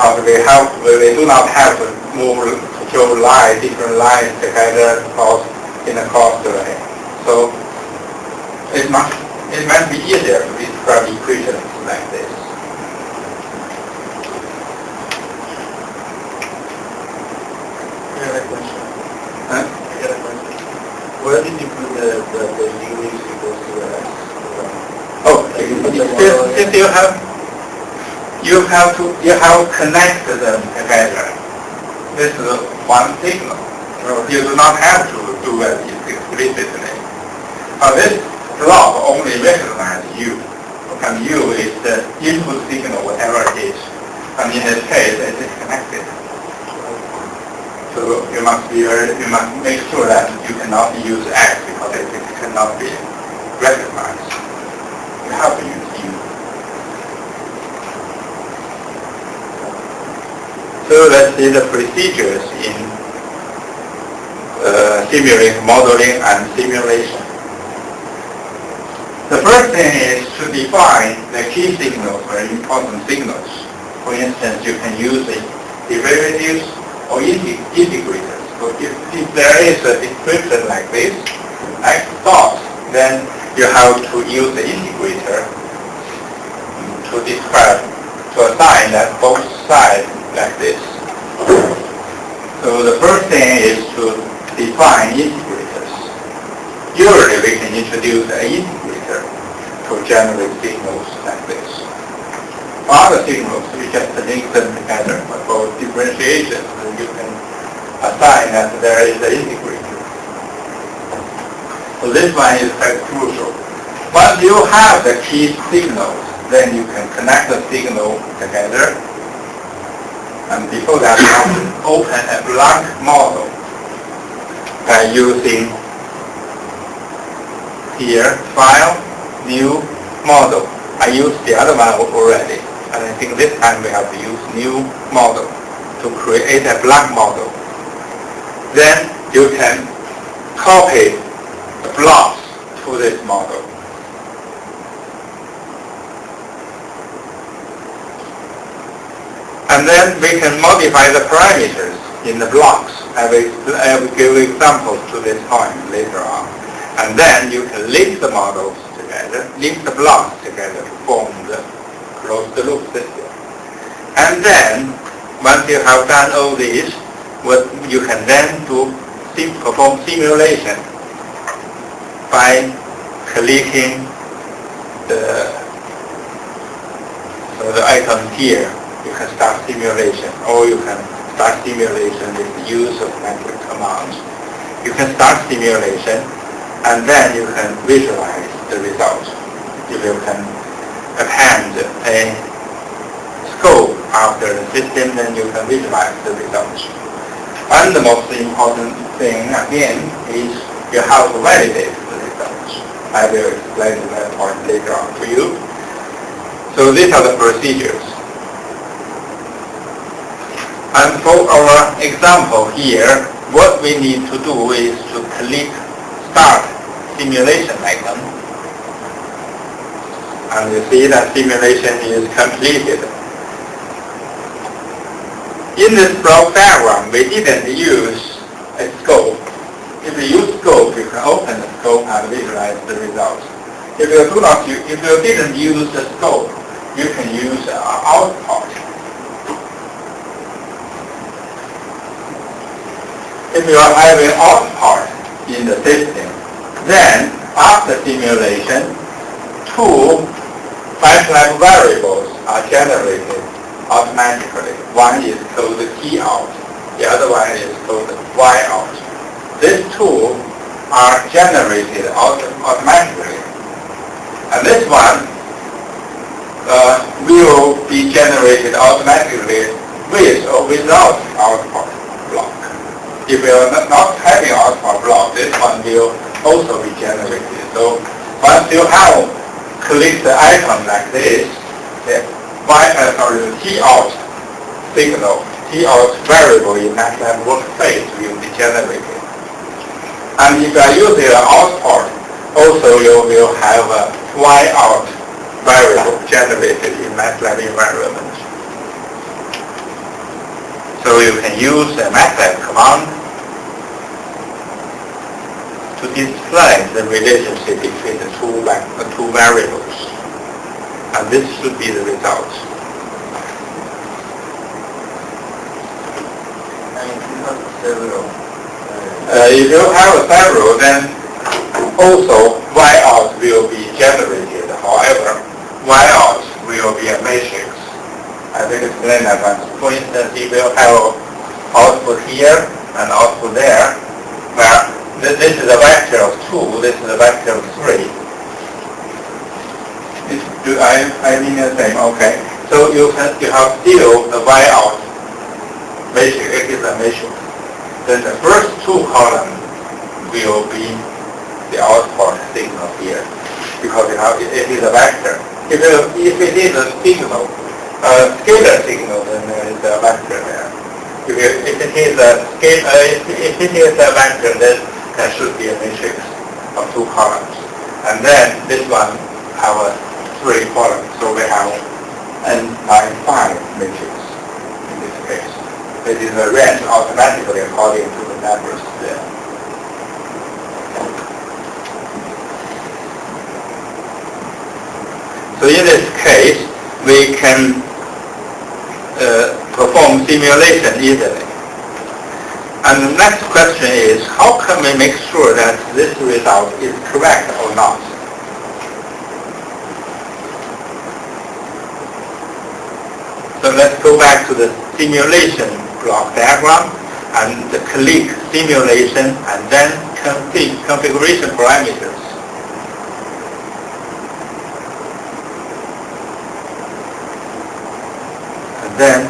we do not have to show different lines together in a cross line. So it might be easier to describe equations like this. I got a question. Huh? I got a question. Where did you put the U is equals to S? Oh, since you have to connect them together. This is one signal. You do not have to do it explicitly. This block only recognizes U, and U is the input signal, whatever it is. And in this case, it is connected. So you must make sure that you cannot use X because it cannot be recognized. You have to use U. So let's see the procedures in modeling and simulation. The first thing is to define the key signals or important signals. For instance, you can use derivatives or integrators. So if there is a description like this, X dot, then you have to use the integrator to describe, to assign that both sides like this. So the first thing is to define integrators. Usually we can introduce an integrator to generate signals like this. For other signals, we just link them together. But for differentiation, you can assign that there is an integrator. So this one is quite crucial. Once you have the key signals, then you can connect the signal together. And before that, you have to open a blank model by using here, File, New, Model. I used the other one already, and I think this time we have to use New Model to create a blank model. Then you can copy the blocks to this model. And then we can modify the parameters in the blocks. I will give examples to this point later on. And then you can link the models together, link the blocks together to form the closed loop system. And then, once you have done all this, what you can then perform simulation by clicking the icon here. You can start simulation, or you can start simulation with the use of metric commands. You can start simulation, and then you can visualize the results. If you can append a scope after the system, then you can visualize the results. And the most important thing, again, is you have to validate the results. I will explain that point later on to you. So these are the procedures. And for our example here, what we need to do is to click Start Simulation icon. And you see that simulation is completed. In this block diagram, we didn't use a scope. If you use scope, you can open the scope and visualize the results. If you didn't use the scope, you can use output. If you are having output in the system, then after simulation, two Matlab variables are generated automatically. One is called T out, the other one is called Y out. These two are generated automatically. And this one will be generated automatically with or without output block. If you are not having output block, this one will also be generated. So once you have clicked the icon like this, the T out signal, T out variable in Matlab workspace will be generated. And if you are using an output, also you will have a Y out variable generated in Matlab environment. So you can use a Matlab command to display the relationship between the two variables. And this should be the result. If you have several, then also Y out will be generated. However, Y out will be a matrix. I will explain that once. For instance, if you have output here and output there, where this is a vector of 2, this is a vector of 3. I mean the same, okay. So you have still the Y out matrix, it is a matrix. Then the first 2 columns will be the output signal here, because it is a vector. If it is a signal, a scalar signal, then there is a vector there. If it is a vector, then there should be a matrix of 2 columns. And then this one have a 3 columns, so we have n7a2 matrix in this case. It is arranged automatically according to the numbers there. So in this case, we can perform simulation easily. And the next question is, how can we make sure that this result is correct or not? So let's go back to the simulation block diagram and click simulation and then configuration parameters. And then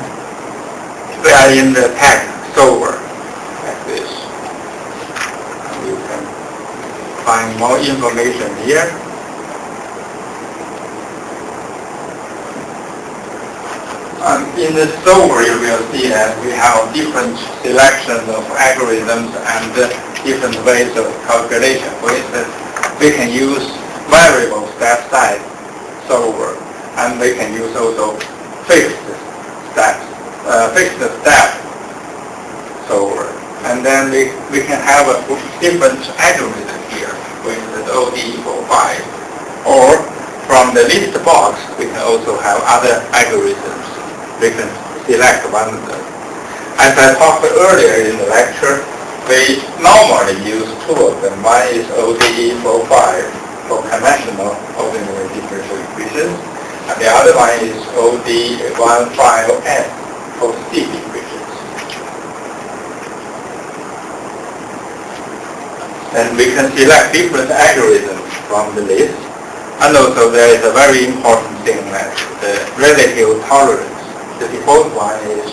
we are in the text solver like this. And you can find more information here. In the solver, you will see that we have different selections of algorithms and different ways of calculation. For instance, we can use variable step size solver, and we can use also fixed step solver. And then we can have a different algorithm here, for instance, ODE45. Or from the list box, we can also have other algorithms. We can select one of them. As I talked earlier in the lecture, we normally use 2 of them. One is ODE45 for conventional ordinary differential equations, and the other one is ODE15N for steep equations. And we can select different algorithms from the list. And also there is a very important thing, that the relative tolerance. The default one is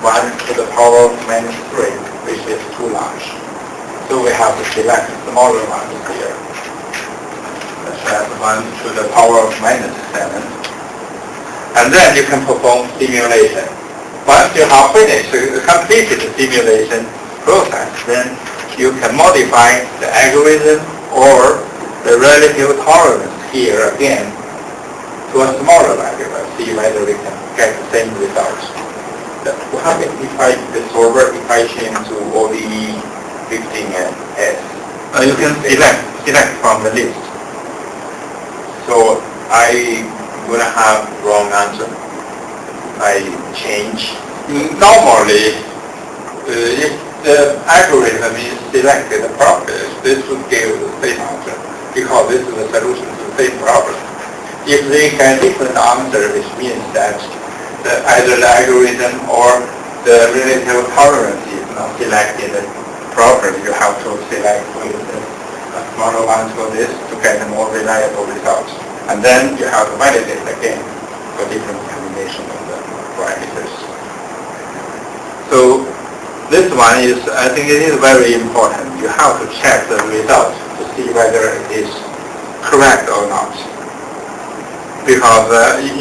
1 to the power of -3, which is too large. So we have to select smaller ones here, such as 1 to the power of -7. And then you can perform simulation. Once you have completed the simulation process, then you can modify the algorithm or the relative tolerance here again to a smaller value and see whether we can get the same results. What happens if I change to ODE15S? You can select from the list. So I will have wrong answer. I change. Normally, if the algorithm is selected properly, this would give the same answer, because this is a solution to the same problem. If they get different answer, which means that either the algorithm or the relative tolerance is not selected properly, you have to select, for instance, a smaller one for this to get a more reliable result. And then you have to validate again for different combination of the parameters. So this one is, I think it is very important. You have to check the result to see whether it is correct or not. Because